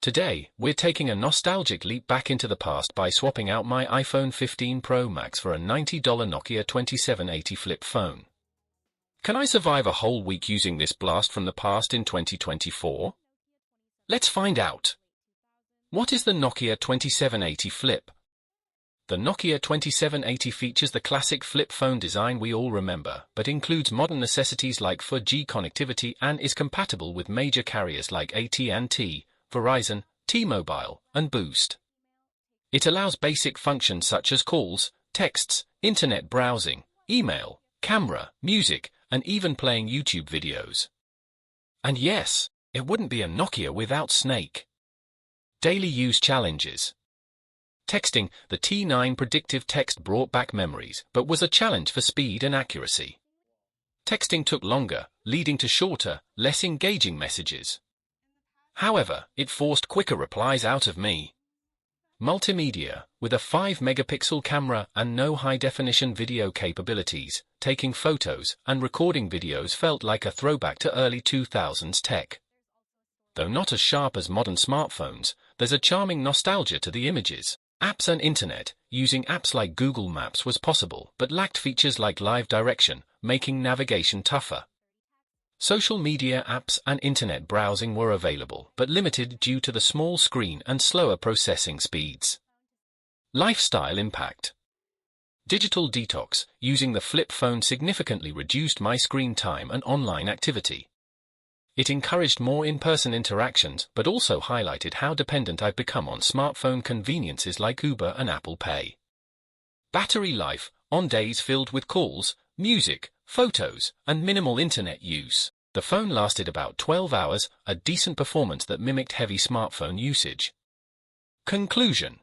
Today, we're taking a nostalgic leap back into the past by swapping out my iPhone 15 Pro Max for a $90 Nokia 2780 flip phone. Can I survive a whole week using this blast from the past in 2024? Let's find out. What is the Nokia 2780 Flip? The Nokia 2780 features the classic flip phone design we all remember, but includes modern necessities like 4G connectivity and is compatible with major carriers like AT&T, Verizon, T-Mobile, and Boost. It allows basic functions such as calls, texts, internet browsing, email, camera, music, and even playing YouTube videos. And yes, it wouldn't be a Nokia without Snake. Daily use challenges. Texting, the T9 predictive text brought back memories, but was a challenge for speed and accuracy. Texting took longer, leading to shorter, less engaging messages. However, it forced quicker replies out of me. Multimedia, with a 5-megapixel camera and no high-definition video capabilities, taking photos and recording videos felt like a throwback to early 2000s tech. Though not as sharp as modern smartphones, there's a charming nostalgia to the images. Apps and internet, using apps like Google Maps was possible, but lacked features like live direction, making navigation tougher. Social media apps and internet browsing were available, but limited due to the small screen and slower processing speeds. Lifestyle impact. Digital detox, using the flip phone significantly reduced my screen time and online activity. It encouraged more in-person interactions, but also highlighted how dependent I've become on smartphone conveniences like Uber and Apple Pay. Battery life, on days filled with calls, music, photos, and minimal internet use, the phone lasted about 12 hours, a decent performance that mimicked heavy smartphone usage. Conclusion.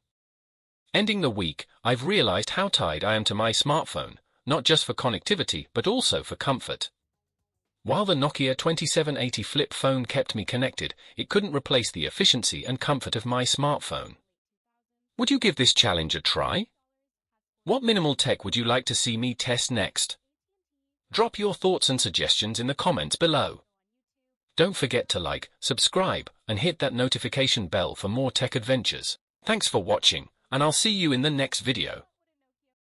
Ending the week, I've realized how tied I am to my smartphone, not just for connectivity but also for comfort. While the Nokia 2780 flip phone kept me connected, it couldn't replace the efficiency and comfort of my smartphone. Would you give this challenge a try? What minimal tech would you like to see me test next? Drop your thoughts and suggestions in the comments below. Don't forget to like, subscribe, and hit that notification bell for more tech adventures. Thanks for watching, and I'll see you in the next video.